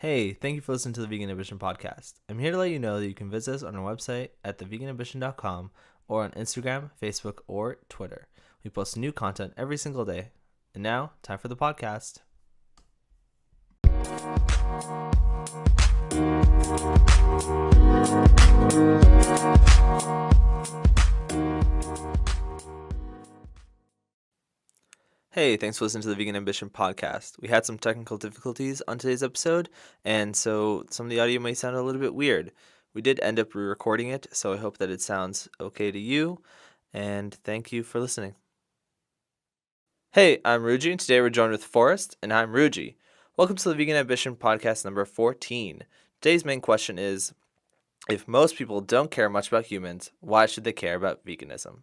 Hey, thank you for listening to the Vegan Ambition podcast. I'm here to let you know that you can visit us on our website at theveganambition.com or on Instagram, Facebook, or Twitter. We post new content every single day. And now, time for the podcast. Hey, thanks for listening to the Vegan Ambition podcast. We had some technical difficulties on today's episode, and so some of the audio may sound a little bit weird. We did end up re-recording it, so I hope that it sounds okay to you, and thank you for listening. Hey, I'm Ruji, and today we're joined with Forrest, and I'm Ruji. Welcome to the Vegan Ambition podcast number 14. Today's main question is, if most people don't care much about humans, why should they care about veganism?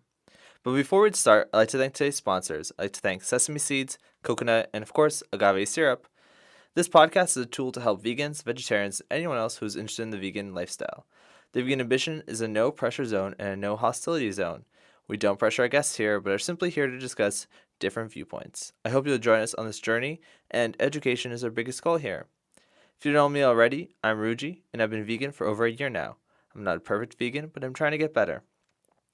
But before we start, I'd like to thank today's sponsors. I'd like to thank sesame seeds, coconut, and of course, agave syrup. This podcast is a tool to help vegans, vegetarians, and anyone else who's interested in the vegan lifestyle. The Vegan Ambition is a no-pressure zone and a no-hostility zone. We don't pressure our guests here, but are simply here to discuss different viewpoints. I hope you'll join us on this journey, and education is our biggest goal here. If you don't know me already, I'm Ruji, and I've been vegan for over a year now. I'm not a perfect vegan, but I'm trying to get better.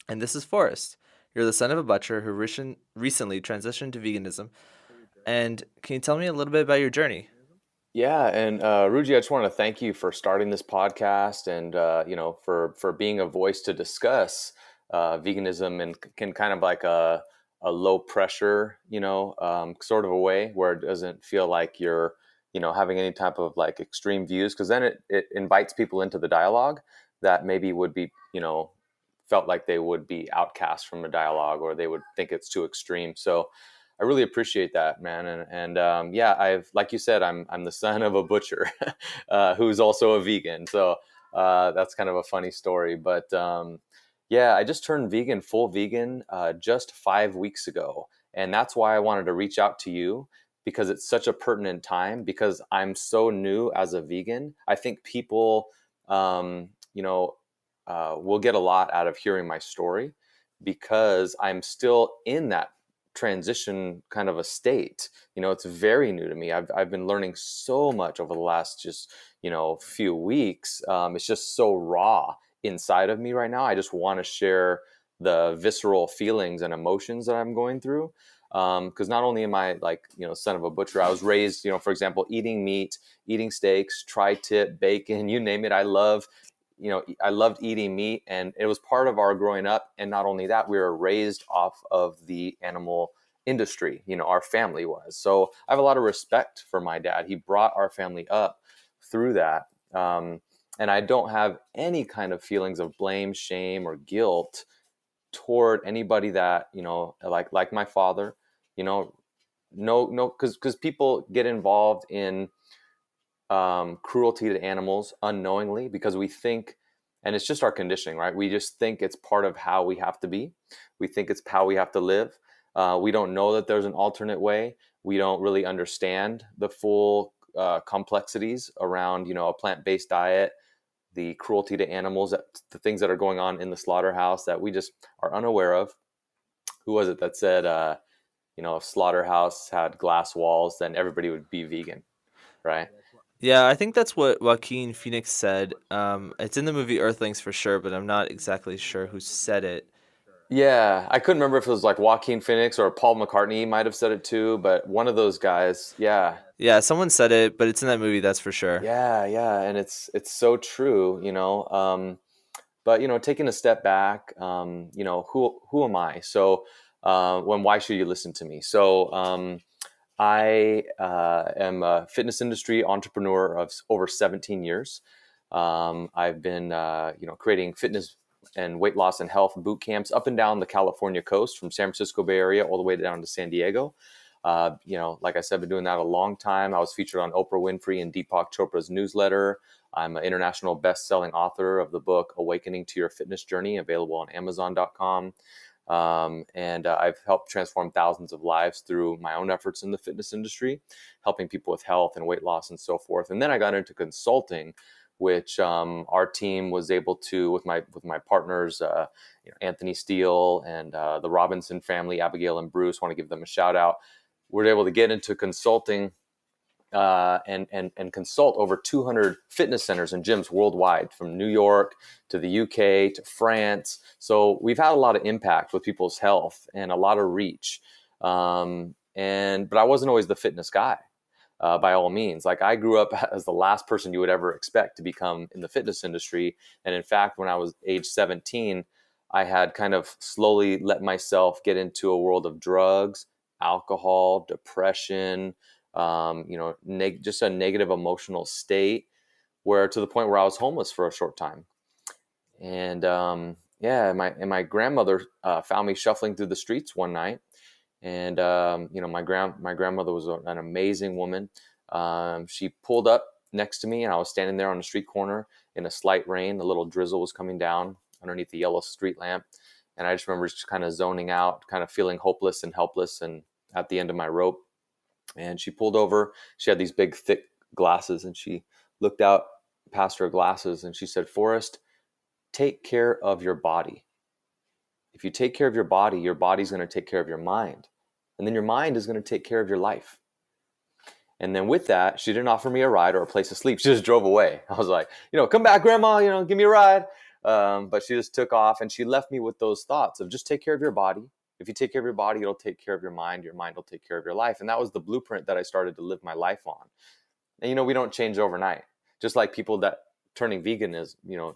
And this is Forrest. You're the son of a butcher who recently transitioned to veganism. And can you tell me a little bit about your journey? Yeah, and Ruji, I just want to thank you for starting this podcast and for being a voice to discuss veganism and can kind of like a low pressure, sort of a way where it doesn't feel like you're, having any type of like extreme views, because then it invites people into the dialogue that maybe would be, felt like they would be outcast from the dialogue or they would think it's too extreme. So I really appreciate that, man. And yeah, like you said, I'm the son of a butcher who's also a vegan. So that's kind of a funny story. But yeah, I just turned vegan, full vegan, just 5 weeks ago. And that's why I wanted to reach out to you, because it's such a pertinent time, because I'm so new as a vegan. I think people, will get a lot out of hearing my story, because I'm still in that transition kind of a state. It's very new to me. I've been learning so much over the last just few weeks. It's just so raw inside of me right now. I just want to share the visceral feelings and emotions that I'm going through, because not only am I like son of a butcher, I was raised for example eating meat, eating steaks, tri-tip, bacon, you name it. I loved eating meat, and it was part of our growing up. And not only that, we were raised off of the animal industry. Our family was. So I have a lot of respect for my dad. He brought our family up through that. And I don't have any kind of feelings of blame, shame, or guilt toward anybody that, like my father, no, because people get involved in cruelty to animals unknowingly, because we think, and it's just our conditioning, right? We just think it's part of how we have to be. We think it's how we have to live. We don't know that there's an alternate way. We don't really understand the full complexities around, a plant-based diet, the cruelty to animals, the things that are going on in the slaughterhouse that we just are unaware of. Who was it that said, if slaughterhouse had glass walls, then everybody would be vegan, right? Yeah, I think that's what Joaquin Phoenix said. It's in the movie Earthlings for sure, but I'm not exactly sure who said it. Yeah, I couldn't remember if it was like Joaquin Phoenix or Paul McCartney might have said it too, but one of those guys. Yeah, Yeah, someone said it, but it's in that movie, that's for sure. yeah, and it's so true, But taking a step back, who am I? So, why should you listen to me? So, I am a fitness industry entrepreneur of over 17 years. I've been, creating fitness and weight loss and health boot camps up and down the California coast, from San Francisco Bay Area all the way down to San Diego. Like I said, I've been doing that a long time. I was featured on Oprah Winfrey and Deepak Chopra's newsletter. I'm an international best-selling author of the book Awakening to Your Fitness Journey, available on Amazon.com. And I've helped transform thousands of lives through my own efforts in the fitness industry, helping people with health and weight loss and so forth. And then I got into consulting, which our team was able to, with my partners, Anthony Steele and the Robinson family, Abigail and Bruce, want to give them a shout out. We're able to get into consulting and consult over 200 fitness centers and gyms worldwide, from New York to the UK to France. So we've had a lot of impact with people's health and a lot of reach. But I wasn't always the fitness guy. By all means, like, I grew up as the last person you would ever expect to become in the fitness industry. And in fact, when I was age 17, I had kind of slowly let myself get into a world of drugs, alcohol, depression, just a negative emotional state, where to the point where I was homeless for a short time. And my grandmother found me shuffling through the streets one night. And my grandmother was an amazing woman. She pulled up next to me, and I was standing there on the street corner in a slight rain. A little drizzle was coming down underneath the yellow street lamp, and I just remember just kind of zoning out, kind of feeling hopeless and helpless, and at the end of my rope. And she pulled over. She had these big, thick glasses, and she looked out past her glasses, and she said, "Forrest, take care of your body. If you take care of your body's going to take care of your mind. And then your mind is going to take care of your life." And then with that, she didn't offer me a ride or a place to sleep. She just drove away. I was like, come back, Grandma, give me a ride. But she just took off, and she left me with those thoughts of just take care of your body. If you take care of your body, it'll take care of your mind. Your mind will take care of your life. And that was the blueprint that I started to live my life on. And, we don't change overnight. Just like people that turning vegan is,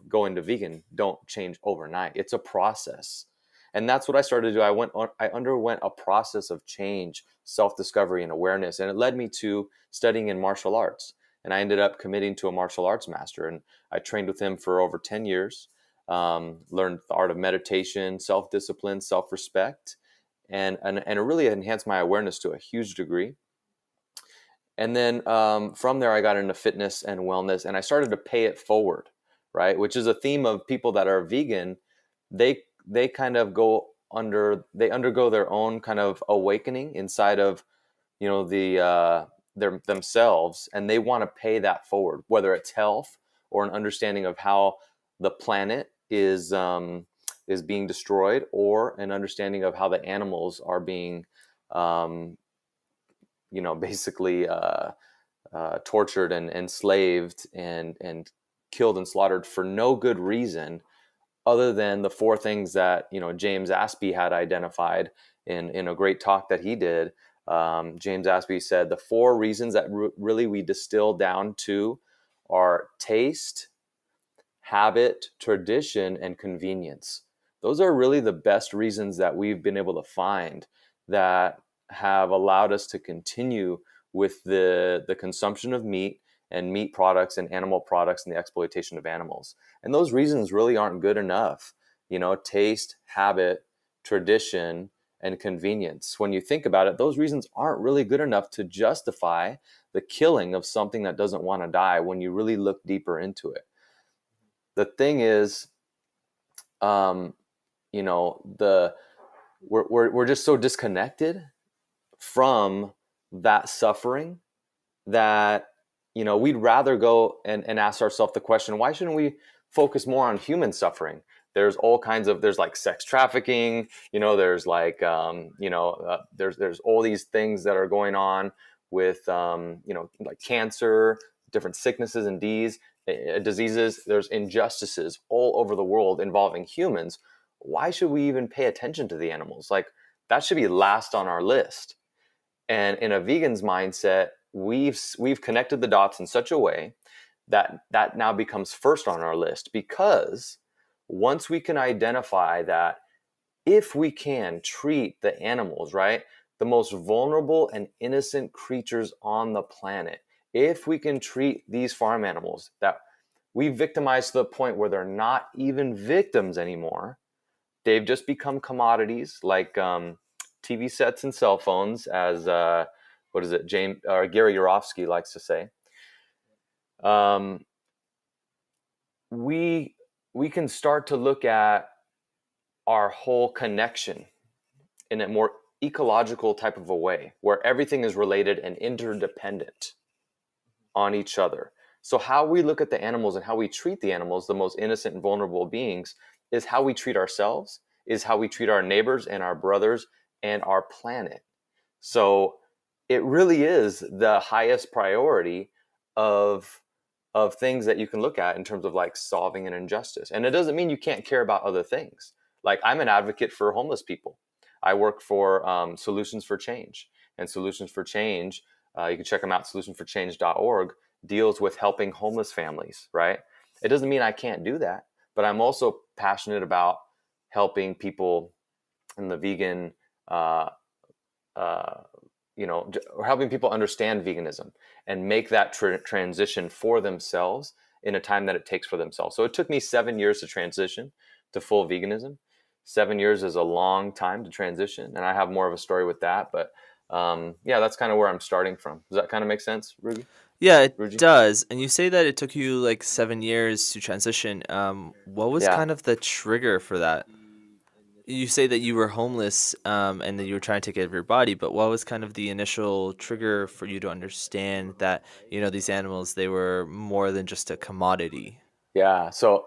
going to vegan don't change overnight. It's a process. And that's what I started to do. I underwent a process of change, self-discovery, and awareness. And it led me to studying in martial arts. And I ended up committing to a martial arts master. And I trained with him for over 10 years, learned the art of meditation, self-discipline, self-respect, and it really enhanced my awareness to a huge degree. And then from there, I got into fitness and wellness, and I started to pay it forward, right? Which is a theme of people that are vegan. They kind of undergo their own kind of awakening inside of, their themselves, and they want to pay that forward, whether it's health or an understanding of how the planet is being destroyed, or an understanding of how the animals are being, basically tortured and enslaved and killed and slaughtered for no good reason, other than the four things that James Aspey had identified in a great talk that he did. James Aspey said the four reasons that really we distill down to are taste, habit, tradition, and convenience. Those are really the best reasons that we've been able to find that have allowed us to continue with the consumption of meat and meat products and animal products and the exploitation of animals. And those reasons really aren't good enough. Taste, habit, tradition, and convenience. When you think about it, those reasons aren't really good enough to justify the killing of something that doesn't want to die when you really look deeper into it. The thing is, we're just so disconnected from that suffering that we'd rather go and ask ourselves the question, why shouldn't we focus more on human suffering? There's all kinds of, there's like sex trafficking, there's like, there's all these things that are going on with, like cancer, different sicknesses and diseases. There's injustices all over the world involving humans. Why should we even pay attention to the animals? Like, that should be last on our list. And in a vegan's mindset, we've connected the dots in such a way that now becomes first on our list, because once we can identify that if we can treat the animals, right, the most vulnerable and innocent creatures on the planet, if we can treat these farm animals that we victimize to the point where they're not even victims anymore, they've just become commodities like TV sets and cell phones, as Gary Yourofsky likes to say. We can start to look at our whole connection in a more ecological type of a way, where everything is related and interdependent on each other. So how we look at the animals and how we treat the animals, the most innocent and vulnerable beings, is how we treat ourselves, is how we treat our neighbors and our brothers and our planet. So it really is the highest priority of things that you can look at in terms of like solving an injustice. And it doesn't mean you can't care about other things. Like I'm an advocate for homeless people. I work for Solutions for Change, and Solutions for Change, you can check them out, solutionsforchange.org, deals with helping homeless families, right? It doesn't mean I can't do that, but I'm also passionate about helping people in the vegan uh, uh, or helping people understand veganism and make that transition for themselves in a time that it takes for themselves. So it took me 7 years to transition to full veganism. 7 years is a long time to transition, and I have more of a story with that. But yeah, that's kind of where I'm starting from. Does that kind of make sense, Yeah, it Ruji? does. And you say that it took you like 7 years to transition. What was Yeah. kind of the trigger for that? You say that you were homeless, and that you were trying to take care of your body, but what was kind of the initial trigger for you to understand that, these animals, they were more than just a commodity? Yeah. So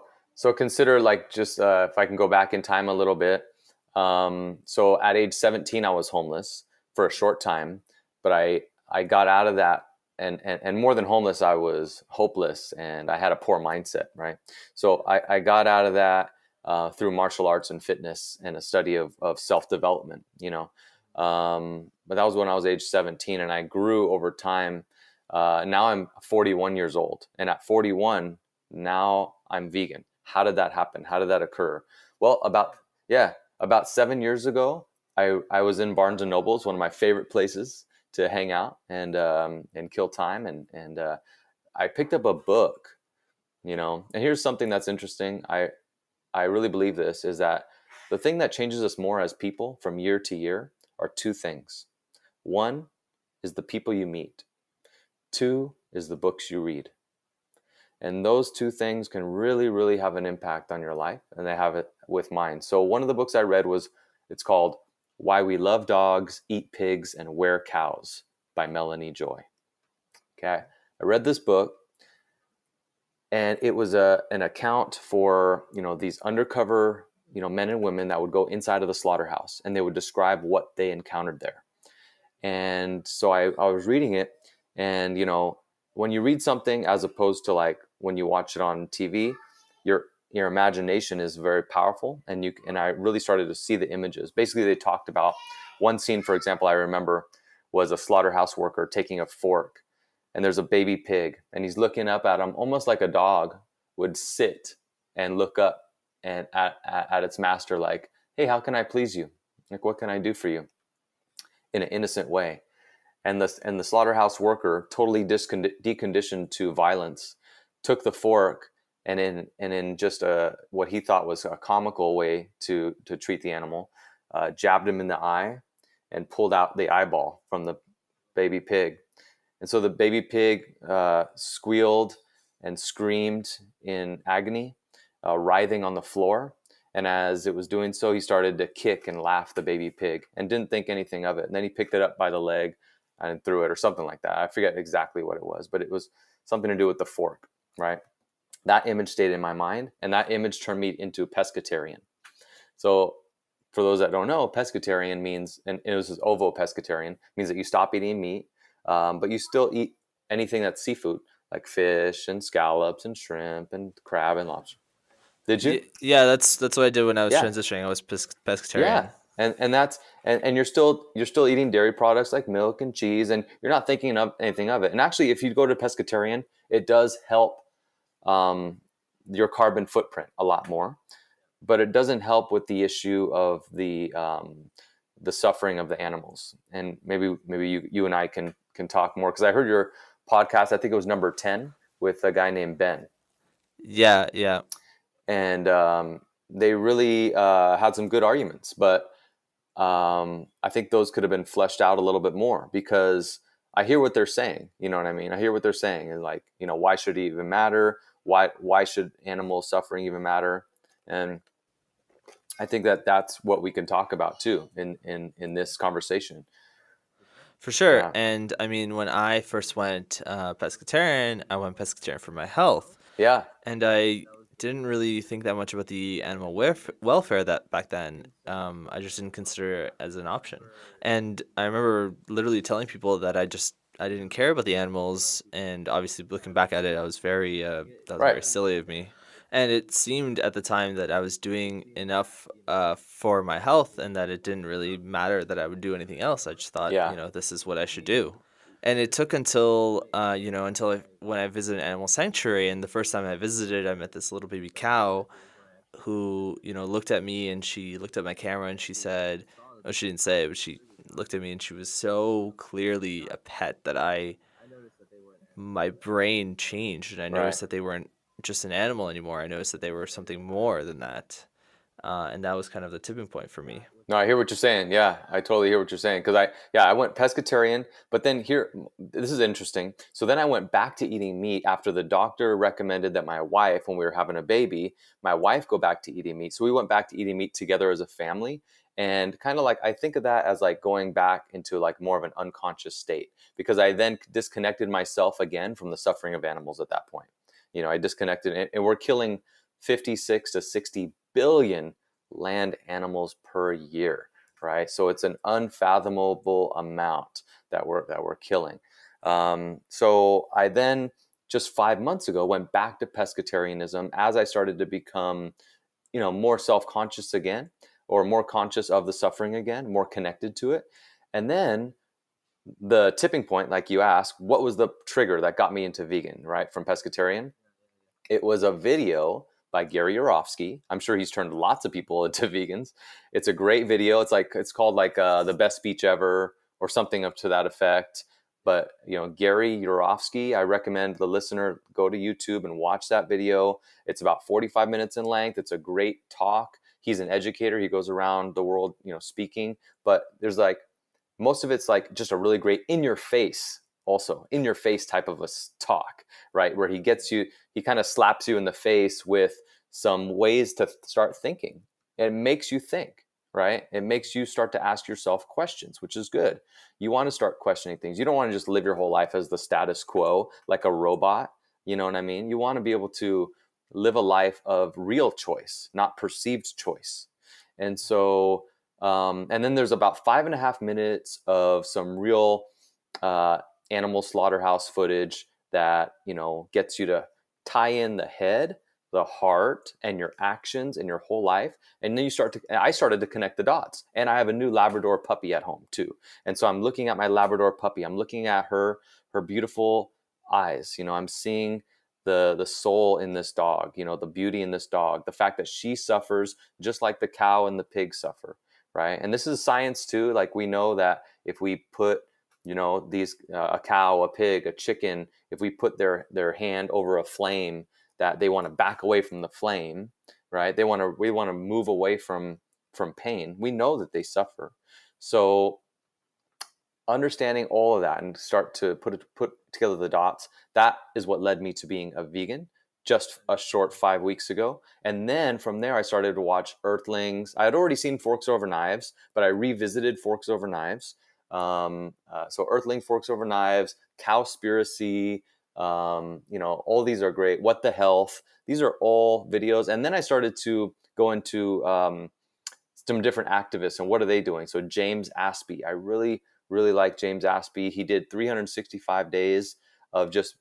consider like just if I can go back in time a little bit. So at age 17, I was homeless for a short time, but I got out of that, and more than homeless, I was hopeless and I had a poor mindset. Right. So I got out of that through martial arts and fitness and a study of self development. But that was when I was age 17, and I grew over time. Now I'm 41 years old, and at 41 now I'm vegan. How did that happen? How did that occur? Well, about 7 years ago, I was in Barnes and Nobles, one of my favorite places to hang out and kill time, and I picked up a book, And here's something that's interesting. I really believe this is that the thing that changes us more as people from year to year are two things. One is the people you meet. Two is the books you read. And those two things can really, really have an impact on your life. And they have it with mine. So one of the books I read it's called Why We Love Dogs, Eat Pigs, and Wear Cows by Melanie Joy. Okay. I read this book, and it was an account for, these undercover, men and women that would go inside of the slaughterhouse, and they would describe what they encountered there. And so I was reading it, and when you read something as opposed to like when you watch it on TV, your imagination is very powerful, and I really started to see the images. Basically, they talked about one scene, for example, I remember was a slaughterhouse worker taking a fork, and there's a baby pig, and he's looking up at him almost like a dog would sit and look up and at its master, like, hey, how can I please you? Like, what can I do for you? In an innocent way. And the slaughterhouse worker, totally deconditioned to violence, took the fork and in just what he thought was a comical way to treat the animal, jabbed him in the eye and pulled out the eyeball from the baby pig. And so the baby pig squealed and screamed in agony, writhing on the floor. And as it was doing so, he started to kick and laugh the baby pig and didn't think anything of it. And then he picked it up by the leg and threw it or something like that. I forget exactly what it was, but it was something to do with the fork, right? That image stayed in my mind, and that image turned me into a pescatarian. So for those that don't know, pescatarian means, and it was ovo-pescatarian, means that you stop eating meat, but you still eat anything that's seafood, like fish and scallops and shrimp and crab and lobster. Did you? Yeah, that's what I did when I was Yeah, transitioning. I was yeah. pescatarian. And that's and you're still eating dairy products like milk and cheese, and you're not thinking of anything of it. And actually, if you go to pescatarian, it does help um, your carbon footprint a lot more, but it doesn't help with the issue of the suffering of the animals. And maybe you and I can talk more, because I heard your podcast. I think it was number 10 with a guy named Ben, Yeah, yeah. and they really had some good arguments. But I think those could have been fleshed out a little bit more, because I hear what they're saying. You know what I mean? I hear what they're saying, and like, why should it even matter? Why should animal suffering even matter? And I think that that's what we can talk about too in this conversation. For sure. Yeah, And I mean, when I first went pescatarian, I went pescatarian for my health. yeah, And I didn't really think that much about the animal welfare that back then. I just didn't consider it as an option. And I remember literally telling people that I didn't care about the animals. And obviously, looking back at it, that was Right. very silly of me. And it seemed at the time that I was doing enough for my health, and that it didn't really matter that I would do anything else. I just thought, Yeah. this is what I should do. And it took until, when I visited an animal sanctuary, and the first time I visited, I met this little baby cow who, looked at me, and she looked at my camera, and she said, oh, she didn't say it, but she looked at me, and she was so clearly a pet that my brain changed, and I Right. noticed that they weren't just an animal anymore. I noticed that they were something more than that. And that was kind of the tipping point for me. No, I hear what you're saying. Yeah, I totally hear what you're saying because I went pescatarian, but then here, this is interesting. So then I went back to eating meat after the doctor recommended that my wife, when we were having a baby, my wife go back to eating meat. So we went back to eating meat together as a family, and kind of like I think of that as like going back into like more of an unconscious state because I then disconnected myself again from the suffering of animals at that point. I disconnected, and we're killing 56 to 60 billion land animals per year, right? So it's an unfathomable amount that we're killing. So I then just 5 months ago went back to pescatarianism as I started to become, more self-conscious again, or more conscious of the suffering again, more connected to it. And then the tipping point, like you asked, what was the trigger that got me into vegan, right? From pescatarian, it was a video by Gary Yourofsky. I'm sure he's turned lots of people into vegans. It's a great video. It's called like the best speech ever or something up to that effect. But Gary Yourofsky, I recommend the listener go to YouTube and watch that video. It's about 45 minutes in length. It's a great talk. He's an educator. He goes around the world, speaking. But there's like most of it's like just a really great in your face, also in your face type of a talk, right? Where he kind of slaps you in the face with some ways to start thinking. It makes you think, right? It makes you start to ask yourself questions, which is good. You want to start questioning things. You don't want to just live your whole life as the status quo, like a robot. You know what I mean? You want to be able to live a life of real choice, not perceived choice. And so and then there's about 5.5 minutes of some real animal slaughterhouse footage that gets you to tie in the head, the heart, and your actions and your whole life. And then I started to connect the dots. And I have a new Labrador puppy at home too. And so I'm looking at my Labrador puppy. I'm looking at her beautiful eyes. I'm seeing the soul in this dog. The beauty in this dog. The fact that she suffers just like the cow and the pig suffer, right? And this is science too. Like we know that if we put, these a cow, a pig, a chicken, if we put their hand over a flame, that they want to back away from the flame, right? We want to move away from pain. We know that they suffer. So understanding all of that and start to put together the dots, that is what led me to being a vegan just a short 5 weeks ago. And then from there I started to watch Earthlings. I had already seen Forks Over Knives, but I revisited Forks Over Knives. So Earthling, Forks Over Knives, Cowspiracy, all these are great. What the Health, these are all videos. And then I started to go into some different activists and what are they doing. So James Aspey, I really like James Aspey. He did 365 days of just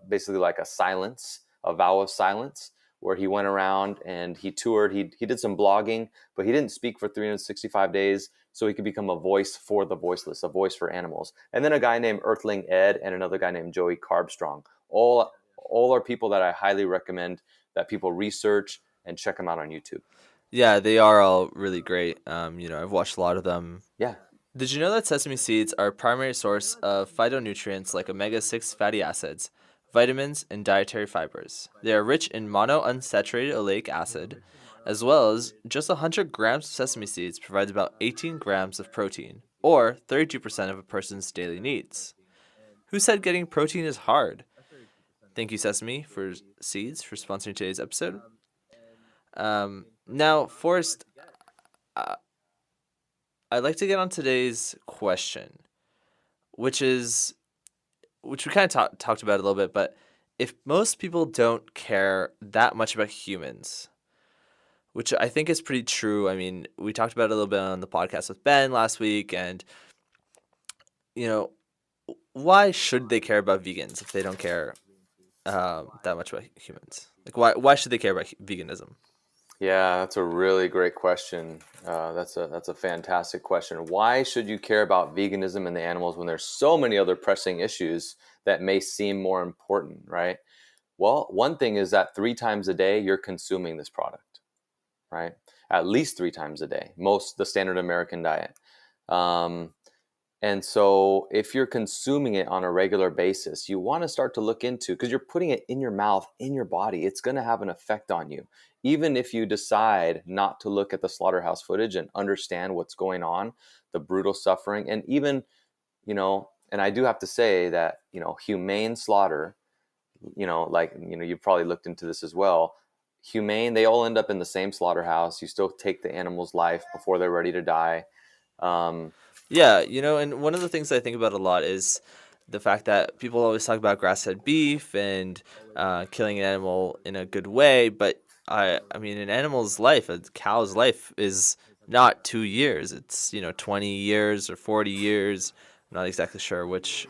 basically like a vow of silence, where he went around and he toured. He did some blogging, but he didn't speak for 365 days so he could become a voice for the voiceless, a voice for animals. And then a guy named Earthling Ed and another guy named Joey Carbstrong. All are people that I highly recommend that people research and check them out on YouTube. Yeah, they are all really great. I've watched a lot of them. Yeah. Did you know that sesame seeds are a primary source of phytonutrients like omega-6 fatty acids, vitamins, and dietary fibers? They are rich in monounsaturated oleic acid, as well as just 100 grams of sesame seeds provides about 18 grams of protein, or 32% of a person's daily needs. Who said getting protein is hard? Thank you, Sesame, for seeds for sponsoring today's episode. Now, Forrest, uh, I'd like to get on today's question, which we kind of talked about a little bit, but if most people don't care that much about humans, which I think is pretty true. I mean, we talked about it a little bit on the podcast with Ben last week, and you know, why should they care about vegans if they don't care that much about humans? Like, why should they care about veganism? Yeah, that's a really great question. That's a fantastic question. Why should you care about veganism and the animals when there's so many other pressing issues that may seem more important, right? Well, one thing is that 3 times a day you're consuming this product, right? At least 3 times a day, most the standard American diet. Um, and so, if you're consuming it on a regular basis, you want to start to look into, because you're putting it in your mouth, in your body, it's going to have an effect on you. Even if you decide not to look at the slaughterhouse footage and understand what's going on, the brutal suffering, and even, and I do have to say that, humane slaughter, you've probably looked into this as well. Humane, they all end up in the same slaughterhouse. You still take the animal's life before they're ready to die. Um, Yeah, and one of the things I think about a lot is the fact that people always talk about grass-fed beef and killing an animal in a good way, but I mean, an animal's life, a cow's life, is not 2 years. It's 20 years or 40 years. I'm not exactly sure which.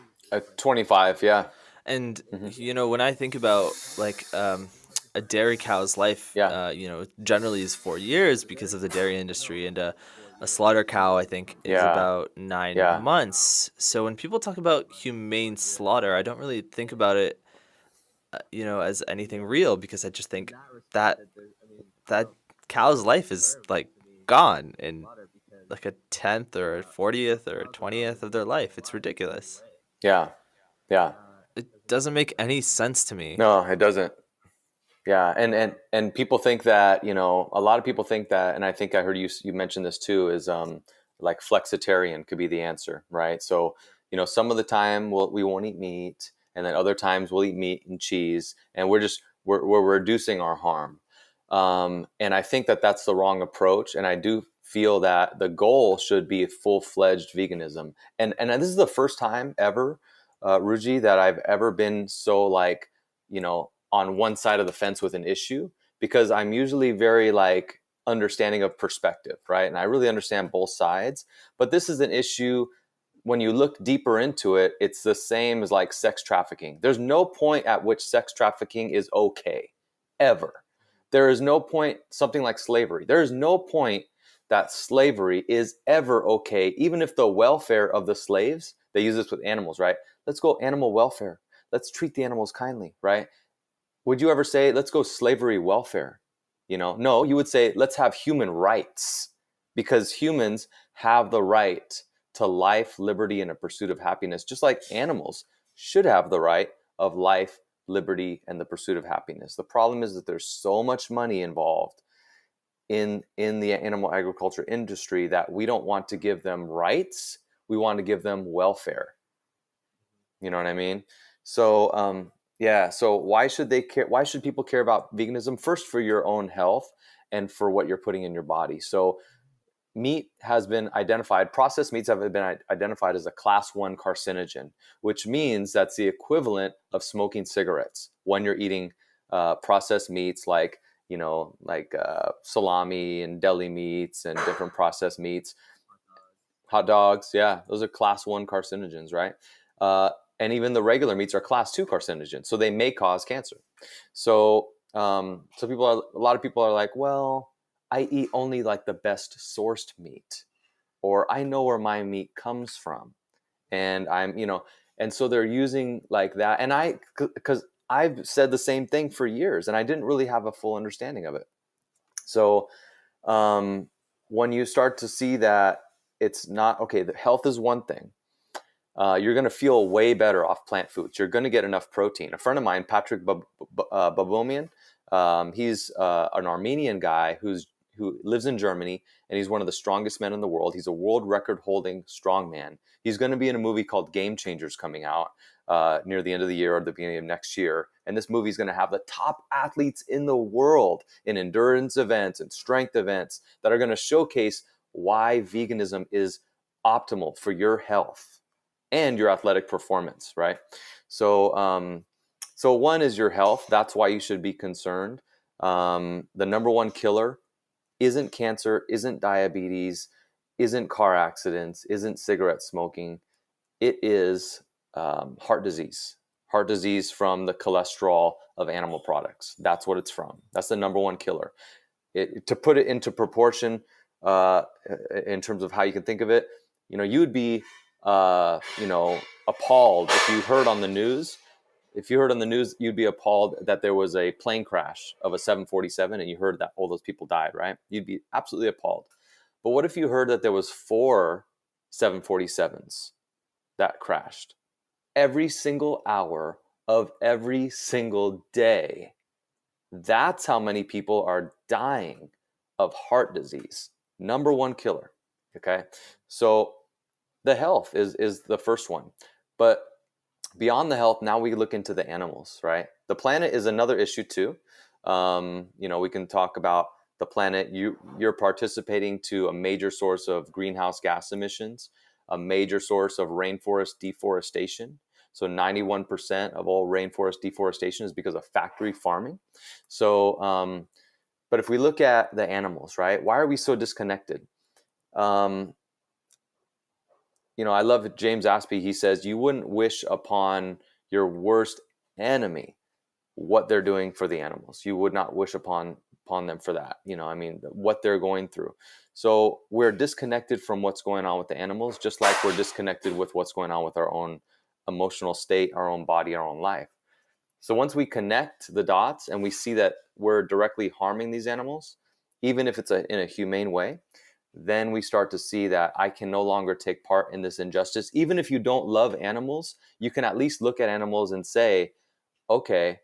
25, yeah. And Hmm. when I think about like a dairy cow's life, Yeah, generally is 4 years because of the dairy industry, and a slaughter cow I think is yeah, about nine yeah, months. So when people talk about humane slaughter, I don't really think about it, as anything real, because I just think that that cow's life is like gone in like a tenth or a 40th or a 20th of their life. It's ridiculous. yeah, yeah. It doesn't make any sense to me. No, it doesn't. Yeah, and people think that, a lot of people think that, and I think I heard you mention this too, is like flexitarian could be the answer, right? So, some of the time we won't eat meat, and then other times we'll eat meat and cheese, and we're reducing our harm. And I think that that's the wrong approach, and I do feel that the goal should be full-fledged veganism. And this is the first time ever, Ruji, that I've ever been so like, on one side of the fence with an issue, because I'm usually very like understanding of perspective, right? And I really understand both sides. But this is an issue, when you look deeper into it, it's the same as like sex trafficking. There's no point at which sex trafficking is okay, ever. There is no point, something like slavery. There is no point that slavery is ever okay, even if the welfare of the slaves, they use this with animals, right? Let's go animal welfare. Let's treat the animals kindly, right? Would you ever say, let's go slavery welfare? No, you would say, let's have human rights, because humans have the right to life, liberty, and a pursuit of happiness, just like animals should have the right of life, liberty, and the pursuit of happiness. The problem is that there's so much money involved in the animal agriculture industry that we don't want to give them rights. We want to give them welfare. You know what I mean? So, yeah. So why should they care? Why should people care about veganism? First, for your own health and for what you're putting in your body. So, meat has been identified. Processed meats have been identified as a class 1 carcinogen, which means that's the equivalent of smoking cigarettes when you're eating processed meats, like salami and deli meats and different processed meats. Hot dogs, yeah, those are class 1 carcinogens, right? And even the regular meats are class 2 carcinogens, so they may cause cancer. So, a lot of people are like, well, I eat only like the best sourced meat, or I know where my meat comes from, and and so they're using like that. And because I've said the same thing for years, and I didn't really have a full understanding of it. So, um, when you start to see that it's not okay, the health is one thing. You're going to feel way better off plant foods. You're going to get enough protein. A friend of mine, Patrick Babomian, he's an Armenian guy who lives in Germany, and he's one of the strongest men in the world. He's a world record holding strongman. He's going to be in a movie called Game Changers coming out near the end of the year or the beginning of next year. And this movie is going to have the top athletes in the world in endurance events and strength events that are going to showcase why veganism is optimal for your health and your athletic performance, right? So, So one is your health. That's why you should be concerned. The number one killer isn't cancer, isn't diabetes, isn't car accidents, isn't cigarette smoking. It is heart disease. Heart disease from the cholesterol of animal products. That's what it's from. That's the number one killer. To put it into proportion, uh, in terms of how you can think of it, you would be, appalled if you heard on the news. If you heard on the news, you'd be appalled that there was a plane crash of a 747, and you heard that all those people died, right? You'd be absolutely appalled. But what if you heard that there was 4 747s that crashed every single hour of every single day? That's how many people are dying of heart disease. Number one killer. Okay. So the health is the first one. But beyond the health, now we look into the animals, right? The planet is another issue too. We can talk about the planet. You're participating to a major source of greenhouse gas emissions, a major source of rainforest deforestation. So 91% of all rainforest deforestation is because of factory farming. So, but if we look at the animals, right? Why are we so disconnected? Um, I love James Aspie. He says, you wouldn't wish upon your worst enemy what they're doing for the animals. You would not wish upon them for that. What they're going through. So we're disconnected from what's going on with the animals, just like we're disconnected with what's going on with our own emotional state, our own body, our own life. So once we connect the dots and we see that we're directly harming these animals, even if it's in a humane way, then we start to see that I can no longer take part in this injustice. Even if you don't love animals, you can at least look at animals and say, okay,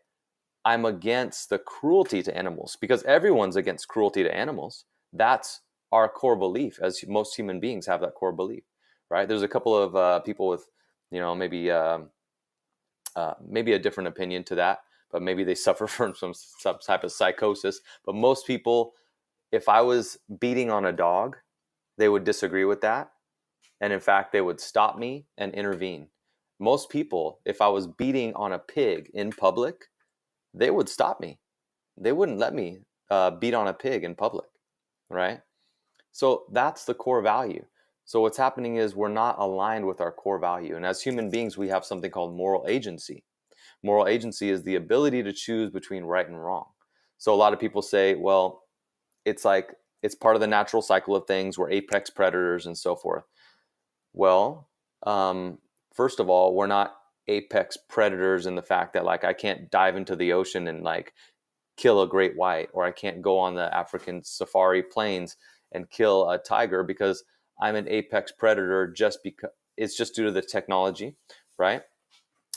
I'm against the cruelty to animals, because everyone's against cruelty to animals. That's our core belief, as most human beings have that core belief, right? There's a couple of people with, maybe a different opinion to that, but maybe they suffer from some type of psychosis. But most people, if I was beating on a dog, they would disagree with that. And in fact, they would stop me and intervene. Most people, if I was beating on a pig in public, they would stop me. They wouldn't let me beat on a pig in public, right? So that's the core value. So what's happening is we're not aligned with our core value. And as human beings, we have something called moral agency. Moral agency is the ability to choose between right and wrong. So a lot of people say, well, it's part of the natural cycle of things. We're apex predators and so forth. Well, first of all, we're not apex predators in the fact that I can't dive into the ocean and kill a great white, or I can't go on the African safari plains and kill a tiger because I'm an apex predator, just because it's just due to the technology, right?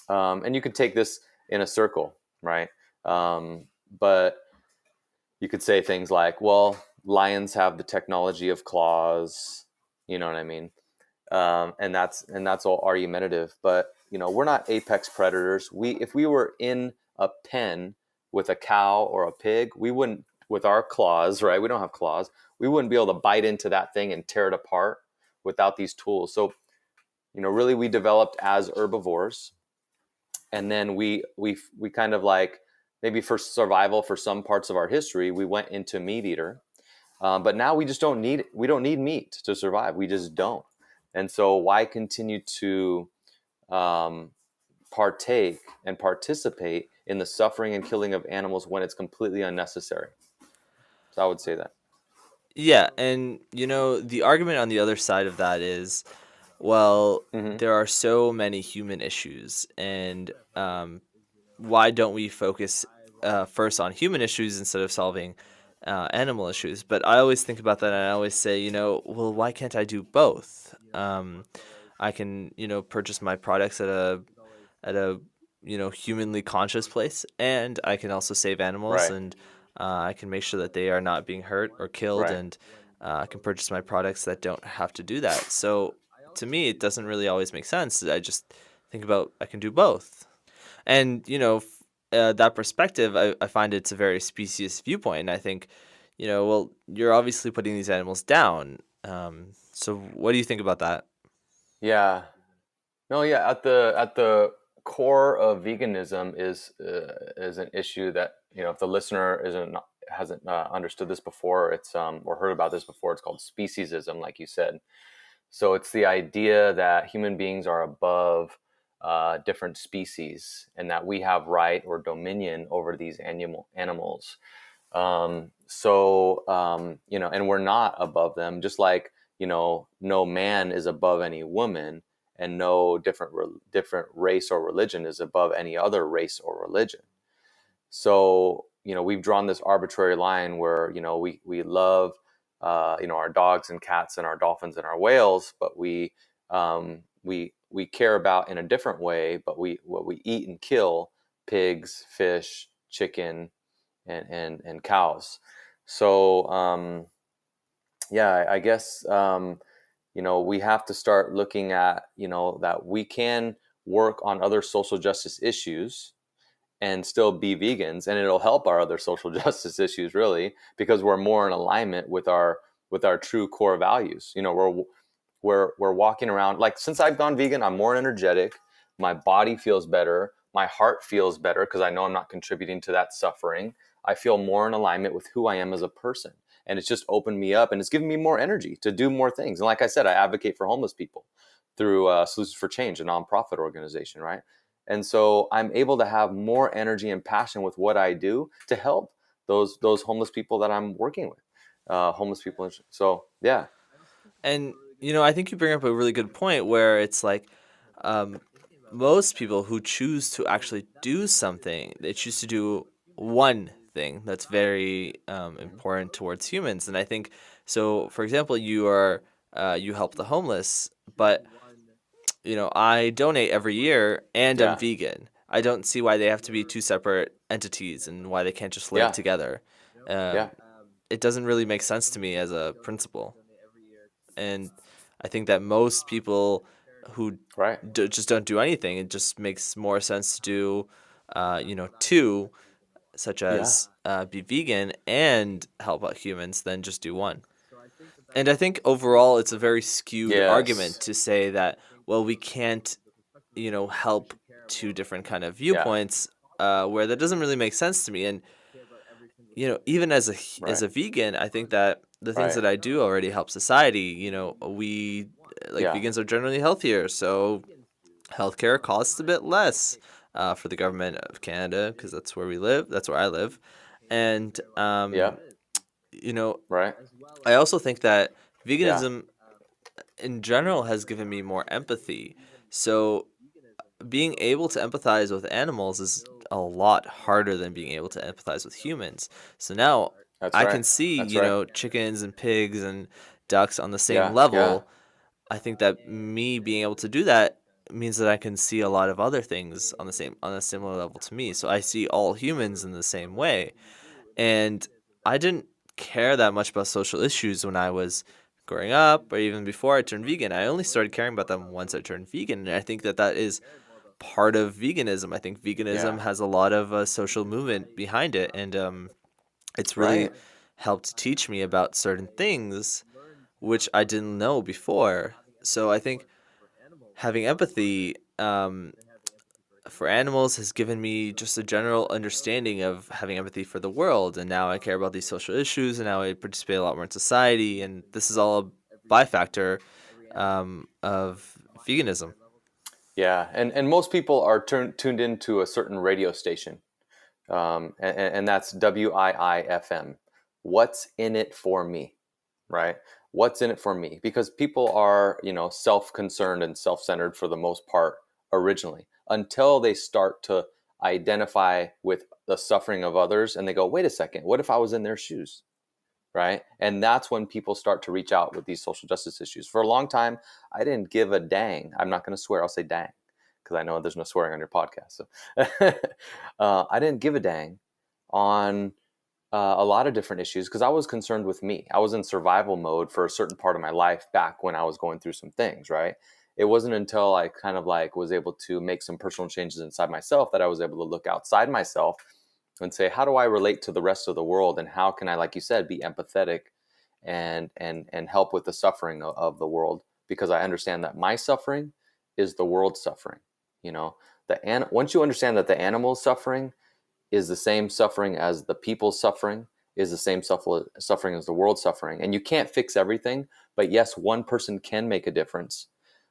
And you could take this in a circle, right? But you could say things like, well, lions have the technology of claws, you know what I mean? And that's all argumentative. But we're not apex predators. If we were in a pen with a cow or a pig, we wouldn't, with our claws, right? We don't have claws. We wouldn't be able to bite into that thing and tear it apart without these tools. So really, we developed as herbivores, and then we kind of maybe for survival for some parts of our history, we went into meat eater. But now we don't need meat to survive. We just don't. And so why continue to partake and participate in the suffering and killing of animals when it's completely unnecessary? So I would say that. Yeah, and the argument on the other side of that is, well, Hmm. there are so many human issues, and why don't we focus first on human issues instead of solving animal issues? But I always think about that, and I always say, well, why can't I do both? I can, purchase my products at a humanly conscious place, and I can also save animals, Right. and I can make sure that they are not being hurt or killed, Right. and I can purchase my products that don't have to do that. So to me, it doesn't really always make sense. I just think about I can do both. And that perspective, I find it's a very specious viewpoint. And I think, well, you're obviously putting these animals down. So what do you think about that? Yeah. No. Yeah. At the core of veganism is an issue that, if the listener hasn't understood this before, it's or heard about this before, it's called speciesism, like you said. So it's the idea that human beings are above different species, and that we have right or dominion over these animals. And we're not above them, just like, no man is above any woman, and no different race or religion is above any other race or religion. So, we've drawn this arbitrary line where, we love, our dogs and cats and our dolphins and our whales, but we care about in a different way, but what we eat and kill: pigs, fish, chicken, and cows. So, yeah, I guess, we have to start looking at, that we can work on other social justice issues and still be vegans, and it'll help our other social justice issues, really, because we're more in alignment with our true core values. We're walking around, like, since I've gone vegan, I'm more energetic, my body feels better, my heart feels better because I know I'm not contributing to that suffering. I feel more in alignment with who I am as a person, and it's just opened me up, and it's given me more energy to do more things. And like I said, I advocate for homeless people through Solutions for Change, a nonprofit organization, right? And so I'm able to have more energy and passion with what I do to help those homeless people that I'm working with, homeless people. So yeah, And I think you bring up a really good point where it's like, um, most people who choose to actually do something, they choose to do one thing that's very important towards humans. And I think so. For example, you help the homeless, but I donate every year and I'm yeah, vegan. I don't see why they have to be two separate entities and why they can't just live yeah, together. yeah, Um, it doesn't really make sense to me as a principle. And I think that most people who right, just don't do anything, it just makes more sense to do, two, such yeah, as be vegan and help out humans, than just do one. And I think overall, it's a very skewed argument yes, to say that, well, we can't, help two different kind of yeah, viewpoints, where that doesn't really make sense to me. And even as as right, a vegan, I think that the things right, that I do already help society. We like yeah, vegans are generally healthier, so healthcare costs a bit less for the government of Canada because that's where we live. That's where I live, and yeah, you know, right, I also think that yeah, veganism in general has given me more empathy. So being able to empathize with animals is a lot harder than being able to empathize with humans. So now that's I right, can see, that's right, chickens and pigs and ducks on the same yeah, yeah, level. I think that me being able to do that means that I can see a lot of other things on a similar level to me. So I see all humans in the same way. And I didn't care that much about social issues when I was growing up or even before I turned vegan. I only started caring about them once I turned vegan. And I think that that is part of veganism. I think yeah, veganism has a lot of social movement behind it, and it's really right, helped teach me about certain things which I didn't know before. So I think having empathy for animals has given me just a general understanding of having empathy for the world, and now I care about these social issues, and now I participate a lot more in society, and this is all a byfactor of veganism. yeah. And most people are tuned into a certain radio station, and that's WIIFM. What's in it for me, right? What's in it for me? Because people are, self-concerned and self-centered for the most part originally, until they start to identify with the suffering of others, and they go, "Wait a second, what if I was in their shoes?" Right? And that's when people start to reach out with these social justice issues. For a long time, I didn't give a dang. I'm not going to swear. I'll say dang because I know there's no swearing on your podcast. So I didn't give a dang on a lot of different issues because I was concerned with me. I was in survival mode for a certain part of my life back when I was going through some things, right? It wasn't until I kind of like was able to make some personal changes inside myself that I was able to look outside myself and say, how do I relate to the rest of the world, and how can I, like you said, be empathetic and help with the suffering of the world, because I understand that my suffering is the world's suffering, you know. Once you understand that the animal's suffering is the same suffering as the people's suffering, is the same suffering as the world's suffering. And you can't fix everything, but yes, one person can make a difference.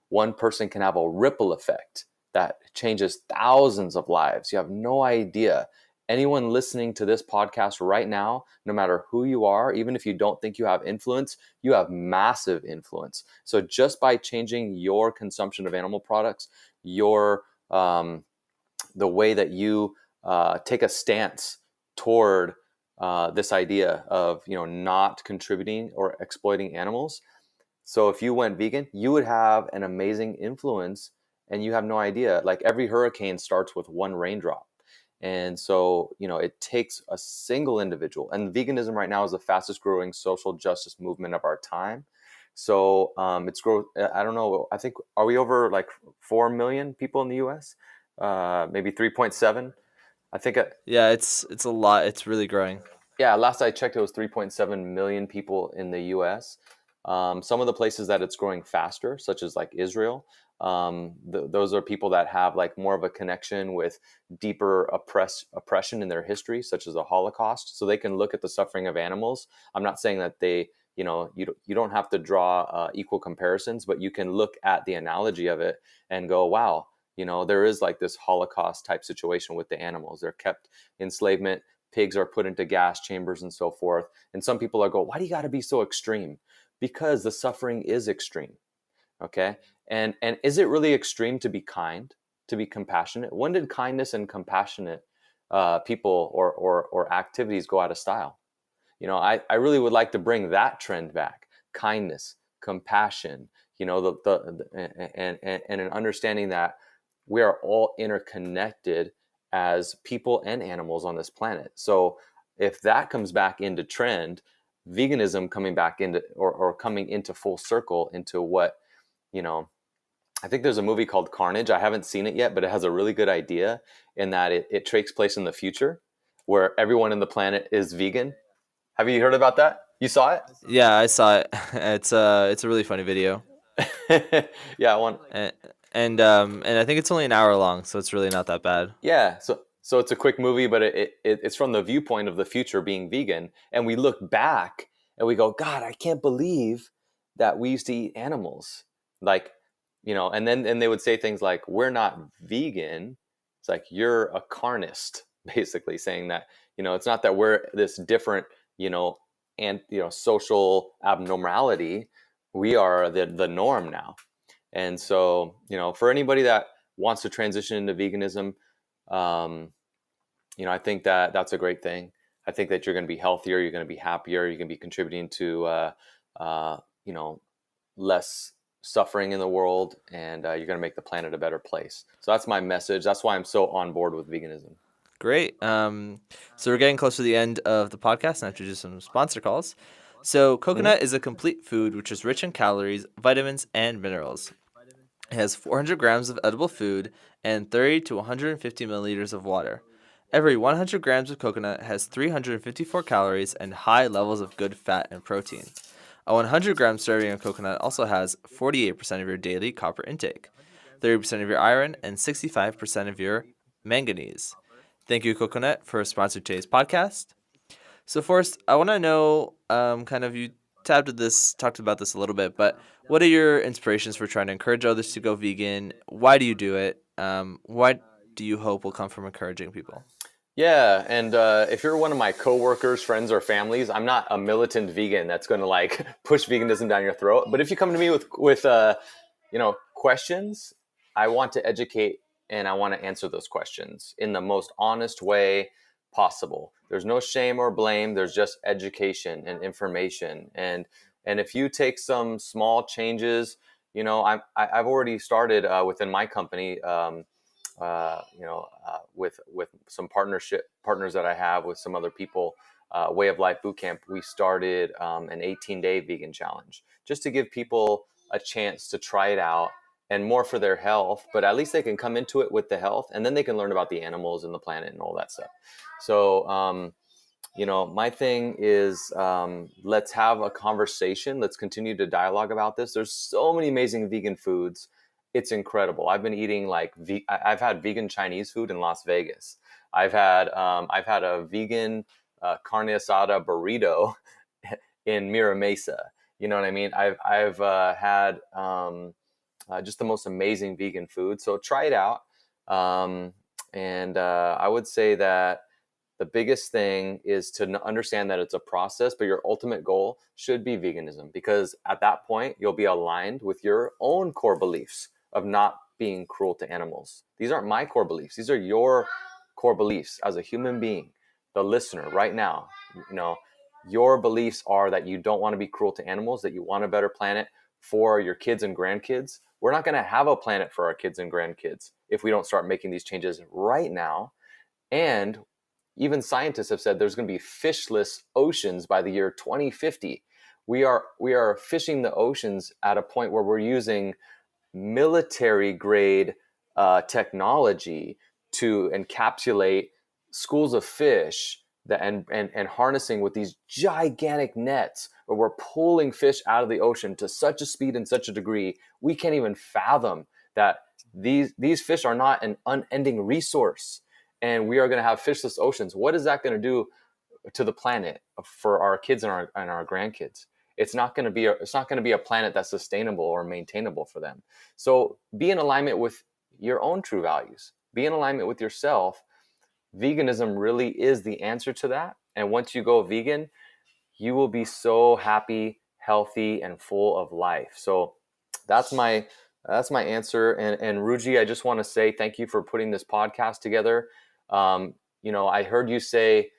One person can have a ripple effect that changes thousands of lives. You have no idea. Anyone listening to this podcast right now, no matter who you are, even if you don't think you have influence, you have massive influence. So just by changing your consumption of animal products, your the way that you take a stance toward this idea of not contributing or exploiting animals. So if you went vegan, you would have an amazing influence, and you have no idea. Like every hurricane starts with one raindrop. And so, it takes a single individual. And veganism right now is the fastest growing social justice movement of our time. So it's growth. I don't know. I think, are we over like 4 million people in the US? Maybe 3.7. I think, Yeah, it's a lot. It's really growing. yeah, last I checked, it was 3.7 million people in the US. Some of the places that it's growing faster, such as like Israel, those are people that have like more of a connection with deeper oppression in their history, such as the Holocaust. So they can look at the suffering of animals. I'm not saying that you don't have to draw equal comparisons, but you can look at the analogy of it and go, wow, there is like this Holocaust type situation with the animals. They're kept enslavement. Pigs are put into gas chambers and so forth. And some people are go, why do you got to be so extreme? Because the suffering is extreme. Okay. And is it really extreme to be kind, to be compassionate? When did kindness and compassionate people or activities go out of style? I really would like to bring that trend back. Kindness, compassion, and an understanding that we are all interconnected as people and animals on this planet. So if that comes back into trend, veganism coming back into or coming into full circle into what, you know, I think there's a movie called Carnage. I haven't seen it yet, but it has a really good idea in that it takes place in the future where everyone in the planet is vegan. Have you heard about that? You saw Yeah, I saw it. It's a really funny video. it? Yeah, I want. And and I think it's only an hour long, so it's really not that bad. Yeah, so it's a quick movie, but it's from the viewpoint of the future being vegan, and we look back and we go, God, I can't believe that we used to eat animals, like, and then they would say things like, we're not vegan. It's like you're a carnist, basically saying that it's not that we're this different, and social abnormality. We are the norm now. And so, for anybody that wants to transition into veganism, um, I think that that's a great thing. I think that you're going to be healthier, you're going to be happier, you're going to be contributing to, uh, you know, less suffering in the world, and you're going to make the planet a better place. So that's my message. That's why I'm so on board with veganism. Great. So we're getting close to the end of the podcast, and I have to do some sponsor calls. So Hmm. coconut is a complete food which is rich in calories, vitamins, and minerals. It has 400 grams of edible food and 30 to 150 milliliters of water. Every 100 grams of coconut has 354 calories and high levels of good fat and protein. A 100-gram serving of coconut also has 48% of your daily copper intake, 30% of your iron, and 65% of your manganese. Thank you, Coconut, for sponsoring today's podcast. So, Forrest, I want to know, kind of, you talked about this a little bit, but what are your inspirations for trying to encourage others to go vegan? Why do you do it? What do you hope will come from encouraging people? Yeah, and if you're one of my coworkers, friends, or families, I'm not a militant vegan that's going to like push veganism down your throat. But if you come to me with questions, I want to educate and I want to answer those questions in the most honest way possible. There's no shame or blame. There's just education and information. And if you take some small changes, I've already started within my company. With some partners that I have with some other people, Way of Life Bootcamp, we started an 18-day vegan challenge just to give people a chance to try it out and more for their health, but at least they can come into it with the health and then they can learn about the animals and the planet and all that stuff. So, my thing is, let's have a conversation. Let's continue to dialogue about this. There's so many amazing vegan foods it's incredible. I've been eating like I've had vegan Chinese food in Las Vegas. I've had a vegan carne asada burrito in Mira Mesa. You know what I mean? I've had just the most amazing vegan food. So try it out. And I would say that the biggest thing is to understand that it's a process, but your ultimate goal should be veganism, because at that point you'll be aligned with your own core beliefs of not being cruel to animals. These aren't my core beliefs. These are your core beliefs as a human being, the listener right now. You know, your beliefs are that you don't want to be cruel to animals, that you want a better planet for your kids and grandkids. We're not going to have a planet for our kids and grandkids if we don't start making these changes right now. And even scientists have said there's going to be fishless oceans by the year 2050. We are fishing the oceans at a point where we're using military grade technology to encapsulate schools of fish that, and harnessing with these gigantic nets where we're pulling fish out of the ocean to such a speed and such a degree we can't even fathom that these fish are not an unending resource, and we are going to have fishless oceans. What is that going to do to the planet for our kids and our grandkids? It's not going to be a planet that's sustainable or maintainable for them. So be in alignment with your own true values. Be in alignment with yourself. Veganism really is the answer to that. And once you go vegan, you will be so happy, healthy, and full of life. So that's my answer. And Ruji, I just want to say thank you for putting this podcast together. I heard you say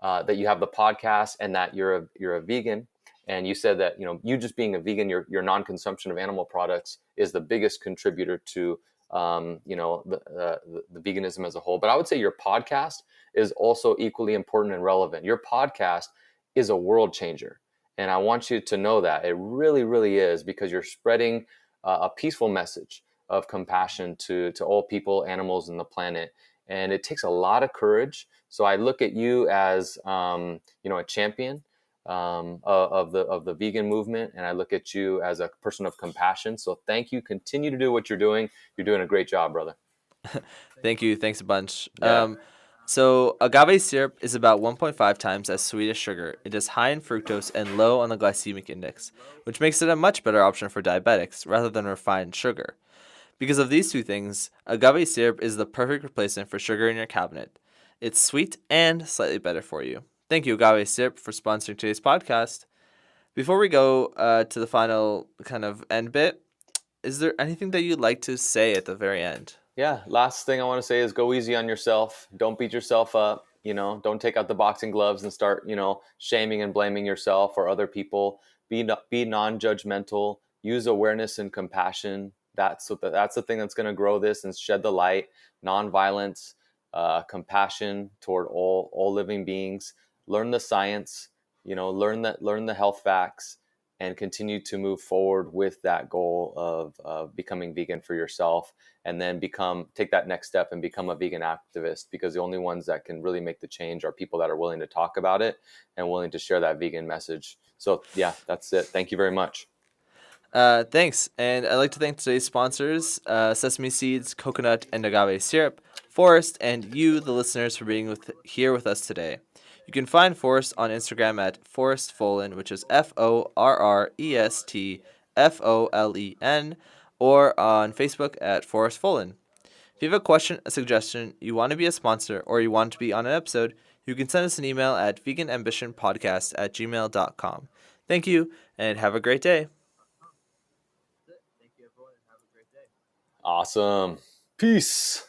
that you have the podcast and that you're a vegan. And you said that, you just being a vegan, your non-consumption of animal products is the biggest contributor to, the veganism as a whole. But I would say your podcast is also equally important and relevant. Your podcast is a world changer. And I want you to know that it really, really is, because you're spreading a peaceful message of compassion to all people, animals, and the planet. And it takes a lot of courage. So I look at you as, a champion of the vegan movement, and I look at you as a person of compassion. So thank you. Continue to do what you're doing. You're doing a great job, brother. Thank you. Thanks a bunch. Yeah. So agave syrup is about 1.5 times as sweet as sugar. It is high in fructose and low on the glycemic index, which makes it a much better option for diabetics rather than refined sugar. Because of these two things, agave syrup is the perfect replacement for sugar in your cabinet. It's sweet and slightly better for you. Thank you, agave syrup, for sponsoring today's podcast. Before we go to the final kind of end bit, is there anything that you'd like to say at the very end? Yeah. Last thing I want to say is go easy on yourself. Don't beat yourself up. Don't take out the boxing gloves and start, shaming and blaming yourself or other people. Be non-judgmental. Use awareness and compassion. That's the thing that's going to grow this and shed the light. Non-violence, compassion toward all living beings. Learn the science. Learn the health facts, and continue to move forward with that goal of becoming vegan for yourself, and then take that next step and become a vegan activist, because the only ones that can really make the change are people that are willing to talk about it and willing to share that vegan message. So yeah, that's it. Thank you very much. Thanks. And I'd like to thank today's sponsors, Sesame Seeds, Coconut, and Agave Syrup, Forrest, and you, the listeners, for being here with us today. You can find Forrest on Instagram at Forrest Folen, which is ForrestFolen, or on Facebook at Forrest Folen. If you have a question, a suggestion, you want to be a sponsor, or you want to be on an episode, you can send us an email at veganambitionpodcast@gmail.com. Thank you, and have a great day. Awesome. Peace.